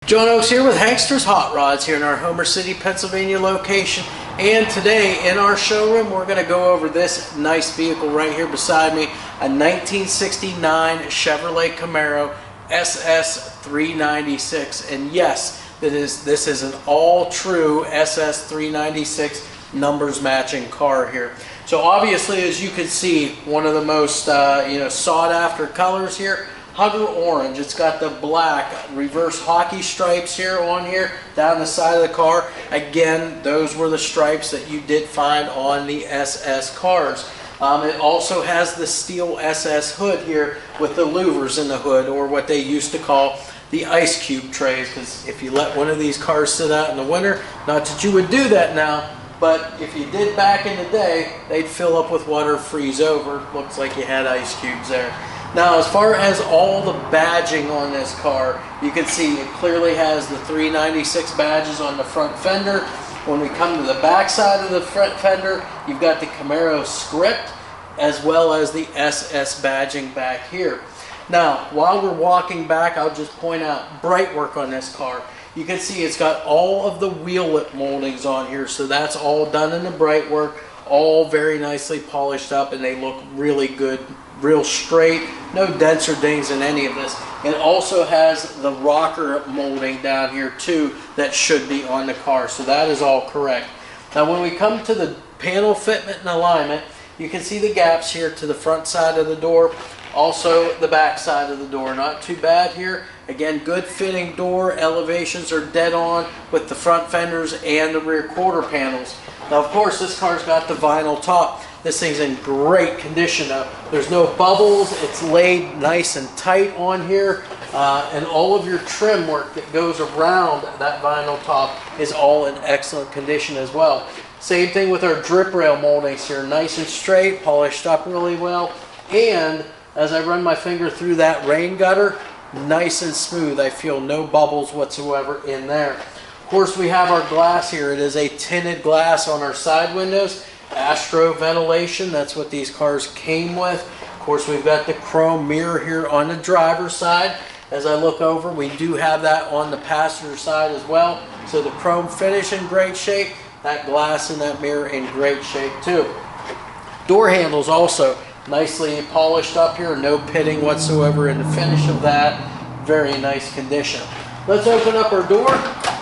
John Oaks here with Hankster's Hot Rods here in our Homer City, Pennsylvania location. And today in our showroom we're going to go over this nice vehicle right here beside me, a 1969 Chevrolet Camaro Ss 396. And yes, this is an all-true Ss 396 numbers matching car here. So obviously, as you can see, one of the most sought after colors here, Hugger Orange. It's got the black reverse hockey stripes here on here down the side of the car. Again, those were the stripes that you did find on the SS cars. It also has the steel SS hood here with the louvers in the hood, or what they used to call the ice cube trays, because if you let one of these cars sit out in the winter, not that you would do that now, but if you did back in the day, they'd fill up with water, freeze over. Looks like you had ice cubes there. Now, as far as all the badging on this car, you can see it clearly has the 396 badges on the front fender. When we come to the back side of the front fender, you've got the Camaro script as well as the SS badging back here. Now, while we're walking back, I'll just point out bright work on this car. You can see it's got all of the wheel lip moldings on here, so that's all done in the bright work, all very nicely polished up, and they look really good, real straight, no dents or dings in any of this. It also has the rocker molding down here too that should be on the car, so that is all correct. Now when we come to the panel fitment and alignment, you can see the gaps here to the front side of the door, also the back side of the door. Not too bad here. Again, good fitting door, elevations are dead on with the front fenders and the rear quarter panels. Now of course this car's got the vinyl top. This thing's in great condition though. There's no bubbles, it's laid nice and tight on here, and all of your trim work that goes around that vinyl top is all in excellent condition as well. Same thing with our drip rail moldings here, nice and straight, polished up really well, and as I run my finger through that rain gutter, nice and smooth. I feel no bubbles whatsoever in there. Of course, we have our glass here. It is a tinted glass on our side windows. Astro ventilation, that's what these cars came with. Of course, we've got the chrome mirror here on the driver's side. As I look over, we do have that on the passenger side as well. So the chrome finish in great shape, that glass in that mirror in great shape too. Door handles also nicely polished up here, no pitting whatsoever in the finish of that. Very nice condition. Let's open up our door,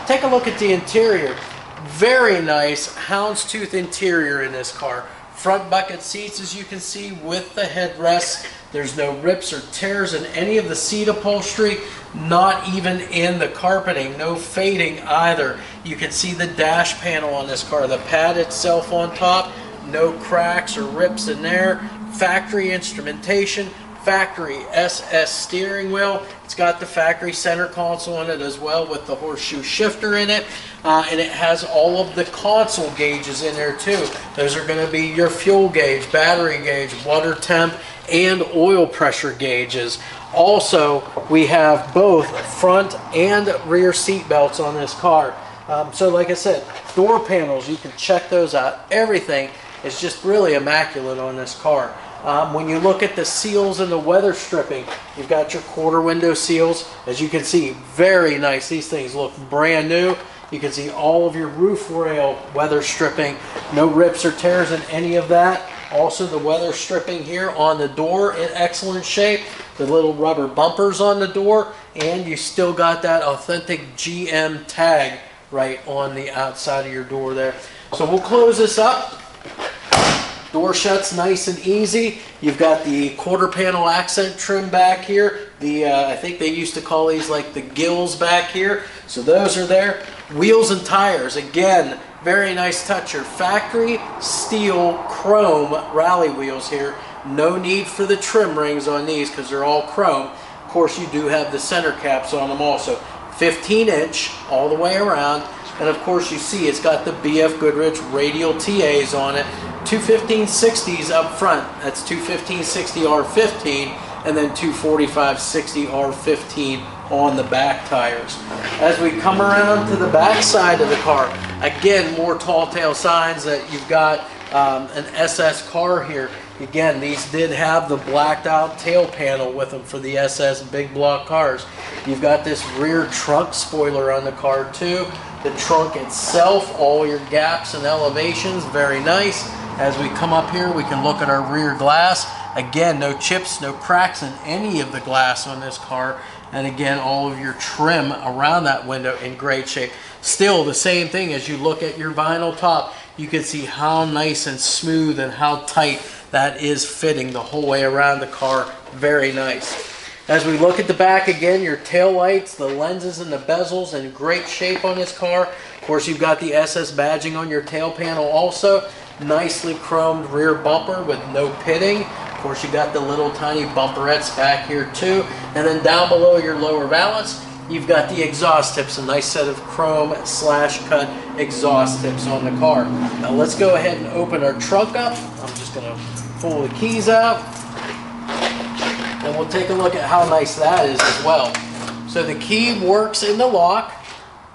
take a look at the interior. Very nice houndstooth interior in this car. Front bucket seats, as you can see, with the headrests. There's no rips or tears in any of the seat upholstery, not even in the carpeting, no fading either. You can see the dash panel on this car, the pad itself on top, no cracks or rips in there. Factory instrumentation, factory SS steering wheel. It's got the factory center console in it as well with the horseshoe shifter in it, and it has all of the console gauges in there too. Those are going to be your fuel gauge, battery gauge, water temp, and oil pressure gauges. Also, we have both front and rear seat belts on this car. So like I said, door panels, you can check those out. Everything is just really immaculate on this car. When you look at the seals and the weather stripping, you've got your quarter window seals. As you can see, very nice. These things look brand new. You can see all of your roof rail weather stripping. No rips or tears in any of that. Also the weather stripping here on the door in excellent shape. The little rubber bumpers on the door, and you still got that authentic GM tag right on the outside of your door there. So we'll close this up. Door shuts nice and easy. You've got the quarter panel accent trim back here. I think they used to call these like the gills back here. So those are there. Wheels and tires, again, very nice touch here. Factory steel chrome rally wheels here. No need for the trim rings on these because they're all chrome. Of course, you do have the center caps on them also. 15-inch all the way around. And of course, you see it's got the BFGoodrich radial TAs on it. Two 1560s up front. That's two 1560 R15 and then two 4560 R15 on the back tires. As we come around to the back side of the car, again, more tall tale signs that you've got an SS car here. Again, these did have the blacked out tail panel with them for the SS big block cars. You've got this rear trunk spoiler on the car too. The trunk itself, all your gaps and elevations, very nice. As we come up here, we can look at our rear glass. Again, no chips, no cracks in any of the glass on this car. And again, all of your trim around that window in great shape. Still the same thing as you look at your vinyl top, you can see how nice and smooth and how tight that is fitting the whole way around the car. Very nice. As we look at the back again, your tail lights, the lenses and the bezels in great shape on this car. Of course, you've got the SS badging on your tail panel also. Nicely chromed rear bumper with no pitting. Of course, you got the little tiny bumperettes back here too. And then down below your lower valance, you've got the exhaust tips, a nice set of chrome slash cut exhaust tips on the car. Now let's go ahead and open our trunk up. I'm just going to pull the keys out. And we'll take a look at how nice that is as well. So the key works in the lock.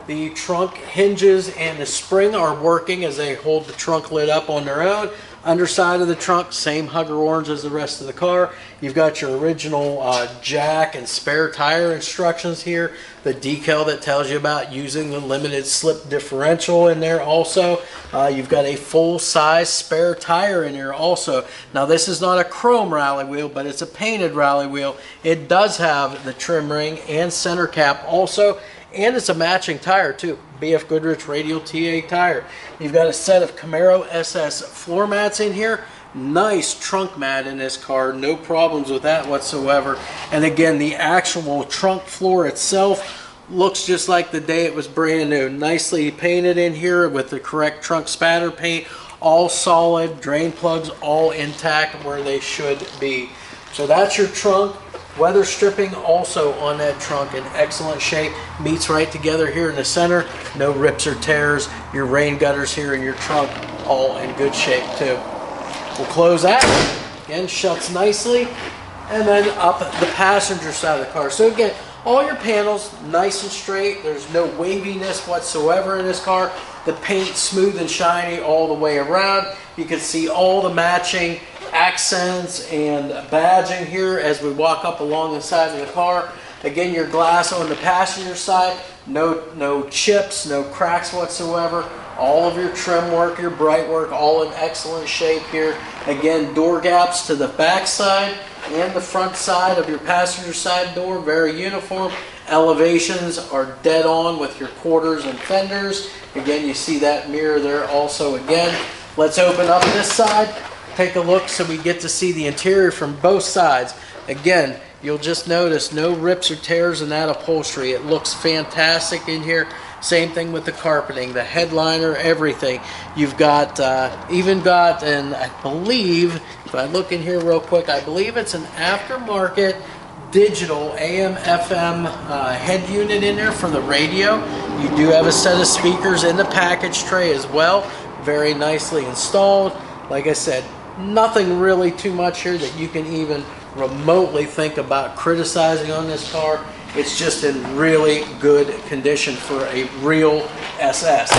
The trunk hinges and the spring are working as they hold the trunk lid up on their own. Underside of the trunk, same hugger orange as the rest of the car. You've got your original jack and spare tire instructions here. The decal that tells you about using the limited slip differential in there also. You've got a full-size spare tire in here also. Now this is not a chrome rally wheel, but it's a painted rally wheel. It does have the trim ring and center cap also. And it's a matching tire too, BFGoodrich Radial TA tire. You've got a set of Camaro Ss floor mats in here. Nice trunk mat in this car, no problems with that whatsoever. And again, the actual trunk floor itself looks just like the day it was brand new. Nicely painted in here with the correct trunk spatter paint, all solid, drain plugs all intact where they should be. So that's your trunk. Weather stripping also on that trunk in excellent shape. Meets right together here in the center. No rips or tears. Your rain gutters here in your trunk all in good shape too. We'll close that. Again, shuts nicely. And then up the passenger side of the car. So again, all your panels nice and straight. There's no waviness whatsoever in this car. The paint smooth and shiny all the way around. You can see all the matching accents and badging here as we walk up along the side of the car. Again, your glass on the passenger side, no chips, no cracks whatsoever. All of your trim work, your bright work, all in excellent shape here. Again, door gaps to the back side and the front side of your passenger side door, very uniform. Elevations are dead on with your quarters and fenders. Again, you see that mirror there also again. Let's open up this side. Take a look so we get to see the interior from both sides. Again, you'll just notice no rips or tears in that upholstery. It looks fantastic in here. Same thing with the carpeting, the headliner, everything. You've got, even got, and I believe, if I look in here real quick, I believe it's an aftermarket digital AM FM head unit in there for the radio. You do have a set of speakers in the package tray as well. Very nicely installed. Like I said, nothing really too much here that you can even remotely think about criticizing on this car. It's just in really good condition for a real SS.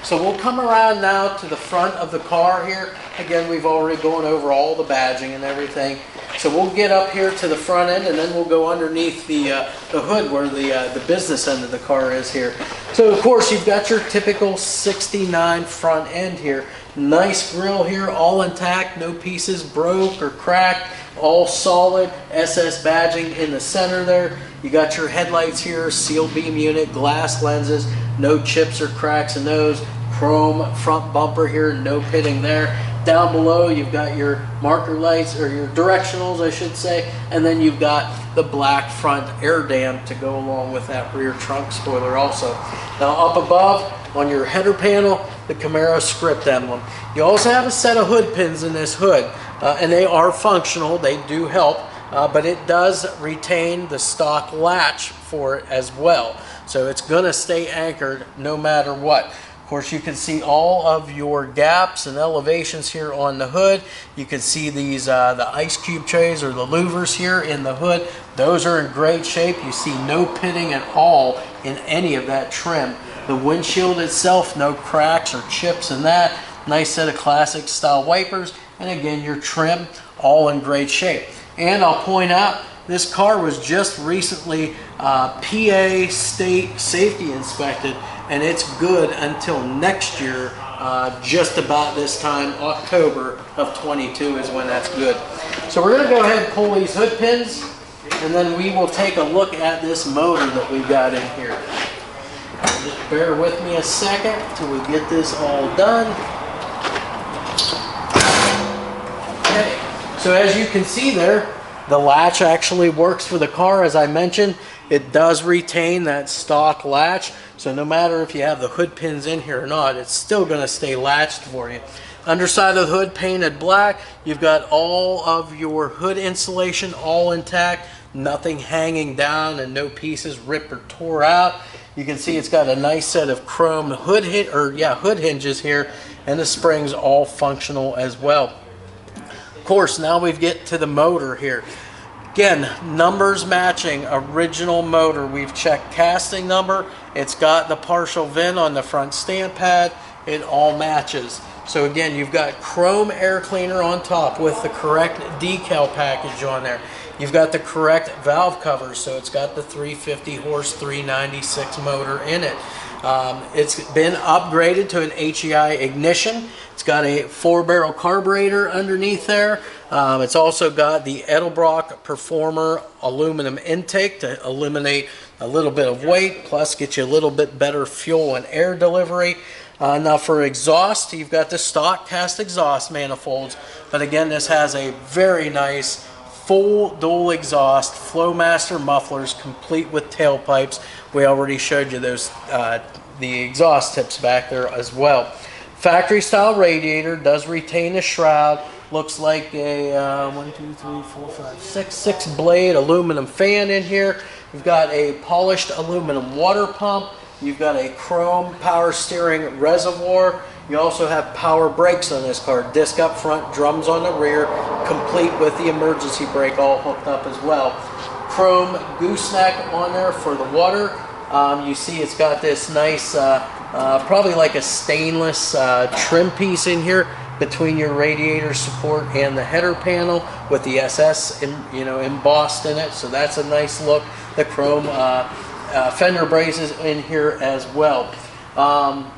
So we'll come around now to the front of the car here. Again, we've already gone over all the badging and everything. So we'll get up here to the front end and then we'll go underneath the hood where the business end of the car is here. So of course you've got your typical 69 front end here. Nice grille here, all intact, no pieces broke or cracked, all solid. SS badging in the center there. You got your headlights here, sealed beam unit, glass lenses, no chips or cracks in those. Chrome front bumper here, no pitting there. Down below you've got your marker lights, or your directionals I should say, and then you've got the black front air dam to go along with that rear trunk spoiler also. Now up above on your header panel, the Camaro script emblem. You also have a set of hood pins in this hood, and they are functional, they do help, but it does retain the stock latch for it as well. So it's going to stay anchored no matter what. Of course, you can see all of your gaps and elevations here on the hood. You can see these the ice cube trays or the louvers here in the hood. Those are in great shape. You see no pitting at all in any of that trim. The windshield itself, no cracks or chips in that. Nice set of classic style wipers, and again your trim all in great shape. And I'll point out, this car was just recently PA state safety inspected, and it's good until next year. Just about this time, October of 22 is when that's good. So we're going to go ahead and pull these hood pins, and then we will take a look at this motor that we've got in here. Just bear with me a second till we get this all done. Okay, so as you can see there, the latch actually works for the car. As I mentioned, it does retain that stock latch, so no matter if you have the hood pins in here or not, it's still going to stay latched for you. Underside of the hood painted black. You've got all of your hood insulation all intact, nothing hanging down, and no pieces ripped or tore out. You can see it's got a nice set of chrome hood hinges here, and the springs all functional as well. Of course, now we get to the motor here. Again, numbers matching original motor. We've checked casting number. It's got the partial VIN on the front stand pad. It all matches. So again, you've got chrome air cleaner on top with the correct decal package on there. You've got the correct valve covers, so it's got the 350 horse 396 motor in it. It's been upgraded to an HEI ignition. It's got a 4-barrel carburetor underneath there. It's also got the Edelbrock Performer aluminum intake to eliminate a little bit of weight, plus get you a little bit better fuel and air delivery. Now for exhaust, you've got the stock cast exhaust manifolds, but again, this has a very nice full dual exhaust Flowmaster mufflers, complete with tailpipes. We already showed you those, the exhaust tips back there as well. Factory style radiator, does retain a shroud. Looks like a 6 blade aluminum fan in here. You've got a polished aluminum water pump. You've got a chrome power steering reservoir. You also have power brakes on this car. Disc up front, drums on the rear, complete with the emergency brake all hooked up as well. Chrome gooseneck on there for the water. You see it's got this nice, probably like a stainless trim piece in here between your radiator support and the header panel with the SS embossed in it. So that's a nice look. The chrome fender braces in here as well.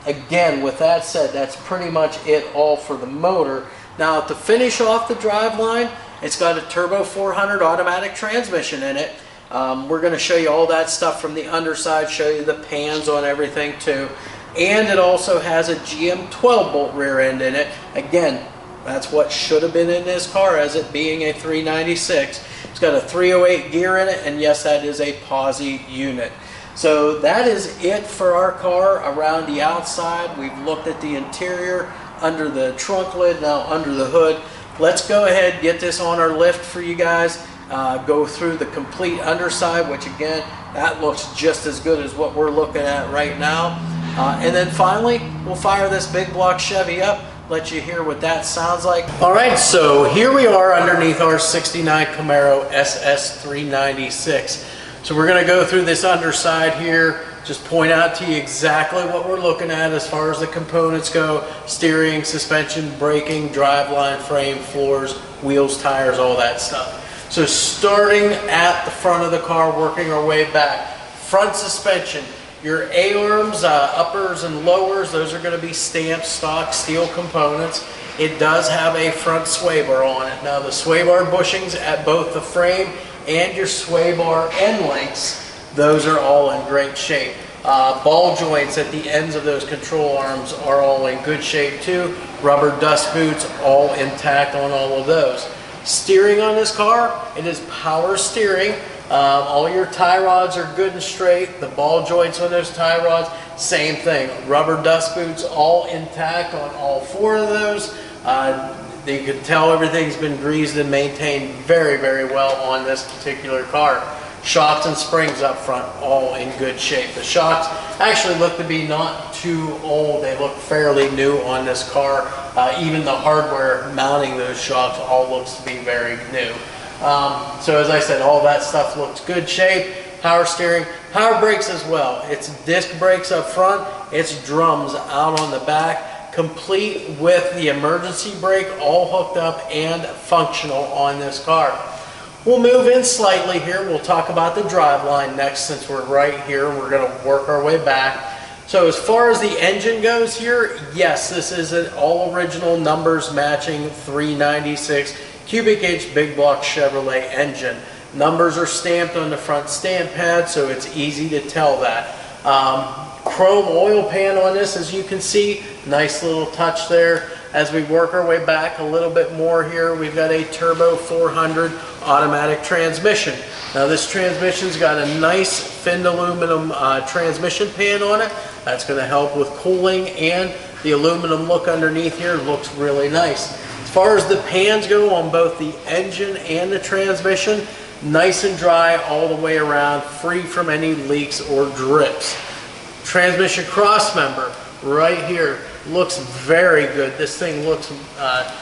Again, with that said, that's pretty much it all for the motor. Now to finish off the driveline, it's got a turbo 400 automatic transmission in it. We're going to show you all that stuff from the underside, show you the pans on everything too. And it also has a GM 12-bolt rear end in it. Again, that's what should have been in this car, as it being a 396. It's got a 308 gear in it, and yes, that is a POSI unit. So that is it for our car around the outside. We've looked at the interior, under the trunk lid, now under the hood. Let's go ahead, get this on our lift for you guys. Go through the complete underside, which again, that looks just as good as what we're looking at right now. And then finally, we'll fire this big block Chevy up, let you hear what that sounds like. All right, so here we are underneath our 69 Camaro Ss 396. So we're gonna go through this underside here, just point out to you exactly what we're looking at as far as the components go: steering, suspension, braking, driveline, frame, floors, wheels, tires, all that stuff. So starting at the front of the car, working our way back. Front suspension, your A-arms, uppers and lowers, those are going to be stamped stock steel components. It does have a front sway bar on it. Now the sway bar bushings at both the frame and your sway bar end links, those are all in great shape. Ball joints at the ends of those control arms are all in good shape too. Rubber dust boots, all intact on all of those. Steering on this car, it is power steering. All your tie rods are good and straight. The ball joints on those tie rods, same thing. Rubber dust boots, all intact on all 4 of those. You can tell everything's been greased and maintained very, very well on this particular car. Shocks and springs up front, all in good shape. The shocks actually look to be not too old. They look fairly new on this car. Even the hardware mounting those shocks all looks to be very new. So as I said, all that stuff looks good shape. Power steering, power brakes as well. It's disc brakes up front, it's drums out on the back. complete with the emergency brake all hooked up and functional on this car. We'll move in slightly here. We'll talk about the driveline next, since we're right here. We're going to work our way back. So as far as the engine goes here, yes, this is an all original numbers matching 396 cubic inch big block Chevrolet engine. Numbers are stamped on the front stamp pad, so it's easy to tell that. Chrome oil pan on this, as you can see, nice little touch there. As we work our way back a little bit more here, we've got a turbo 400 automatic transmission. Now this transmission's got a nice finned aluminum transmission pan on it. That's going to help with cooling, and the aluminum look underneath here looks really nice. As far as the pans go on both the engine and the transmission, nice and dry all the way around, free from any leaks or drips. Transmission cross member right here looks very good. This thing looks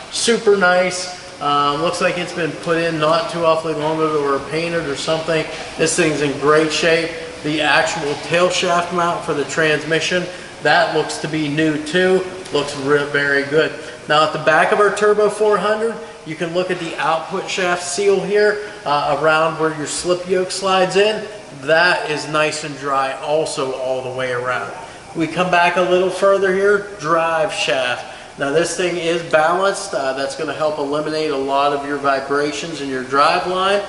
super nice. Looks like it's been put in not too awfully long ago or painted or something. This thing's in great shape. The actual tail shaft mount for the transmission, that looks to be new too. Looks very good. Now at the back of our Turbo 400, you can look at the output shaft seal here around where your slip yoke slides in. That is nice and dry also all the way around. We come back a little further here, drive shaft. Now this thing is balanced. That's going to help eliminate a lot of your vibrations in your drive line.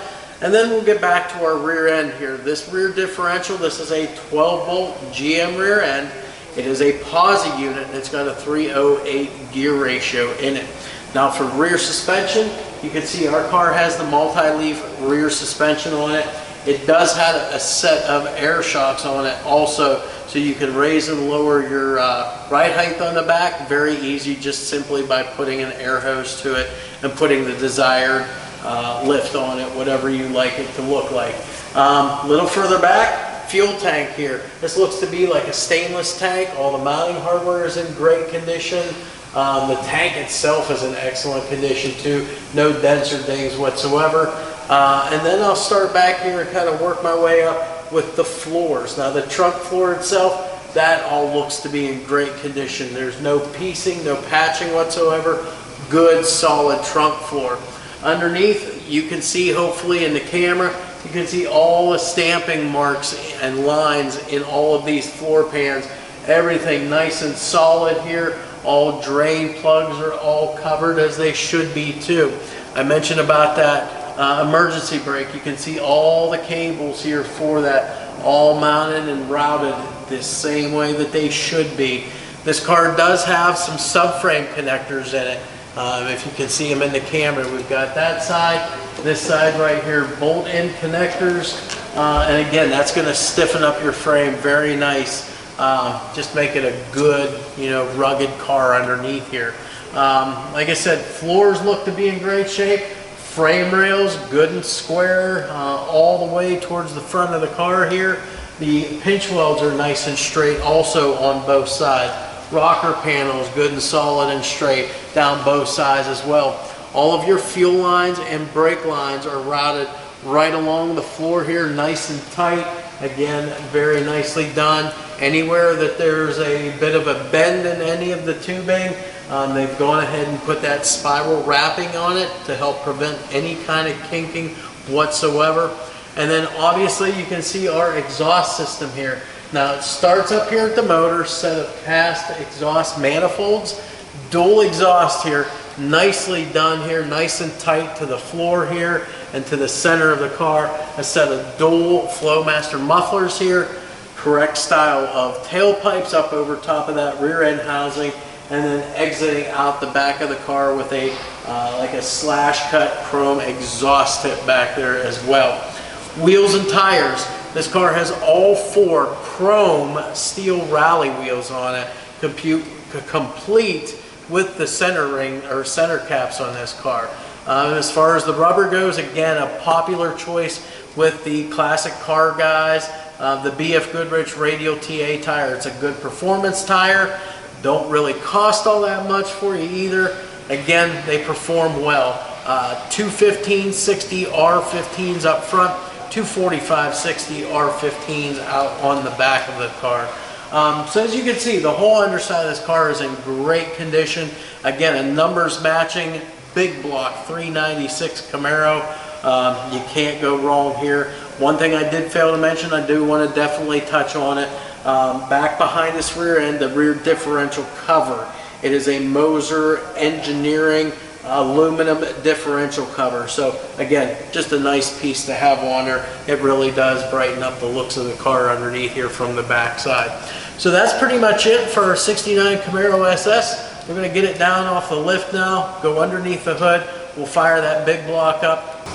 And then we'll get back to our rear end here. This rear differential, this is a 12-volt GM rear end. It is a POSI unit, and it's got a 308 gear ratio in it. Now for rear suspension, you can see our car has the multi-leaf rear suspension on it. It does have a set of air shocks on it also, so you can raise and lower your ride height on the back. Very easy, just simply by putting an air hose to it and putting the desired lift on it, whatever you like it to look like. A little further back, fuel tank here. This looks to be like a stainless tank. All the mounting hardware is in great condition. The tank itself is in excellent condition too. No dents or dings whatsoever. And then I'll start back here and kind of work my way up with the floors. Now the trunk floor itself, that all looks to be in great condition. There's no piecing, no patching whatsoever. Good solid trunk floor. Underneath, you can see, hopefully in the camera, you can see all the stamping marks and lines in all of these floor pans. Everything nice and solid here. All drain plugs are all covered as they should be too. I mentioned about that emergency brake. You can see all the cables here for that, all mounted and routed the same way that they should be. This car does have some subframe connectors in it. If you can see them in the camera, we've got that side, this side right here, bolt-in connectors, and again, that's going to stiffen up your frame very nice. Just make it a good, rugged car underneath here. Like I said, floors look to be in great shape. Frame rails, good and square, all the way towards the front of the car here. The pinch welds are nice and straight also on both sides. Rocker panels, good and solid and straight down both sides as well. All of your fuel lines and brake lines are routed right along the floor here, nice and tight. Again, very nicely done. Anywhere that there's a bit of a bend in any of the tubing, they've gone ahead and put that spiral wrapping on it to help prevent any kind of kinking whatsoever. And then obviously you can see our exhaust system here. Now it starts up here at the motor, set of cast exhaust manifolds, dual exhaust here, nicely done here, nice and tight to the floor here and to the center of the car. A set of dual Flowmaster mufflers here, correct style of tailpipes up over top of that rear end housing, and then exiting out the back of the car with a like a slash cut chrome exhaust tip back there as well. Wheels and tires. This car has all 4 chrome steel rally wheels on it, complete with the center ring or center caps on this car. As far as the rubber goes, again, a popular choice with the classic car guys. The BFGoodrich Radial TA tire. It's a good performance tire. Don't really cost all that much for you either. Again, they perform well. 215/60 R15s up front, 245/60 R15s out on the back of the car. So as you can see, the whole underside of this car is in great condition. Again, a numbers matching big block 396 Camaro. You can't go wrong here. One thing I did fail to mention, I do want to definitely touch on it. Back behind this rear end, the rear differential cover. It is a Moser engineering aluminum differential cover. So again, just a nice piece to have on there. It really does brighten up the looks of the car underneath here from the back side. So that's pretty much it for our 69 Camaro SS. We're going to get it down off the lift now, go underneath the hood. We'll fire that big block up.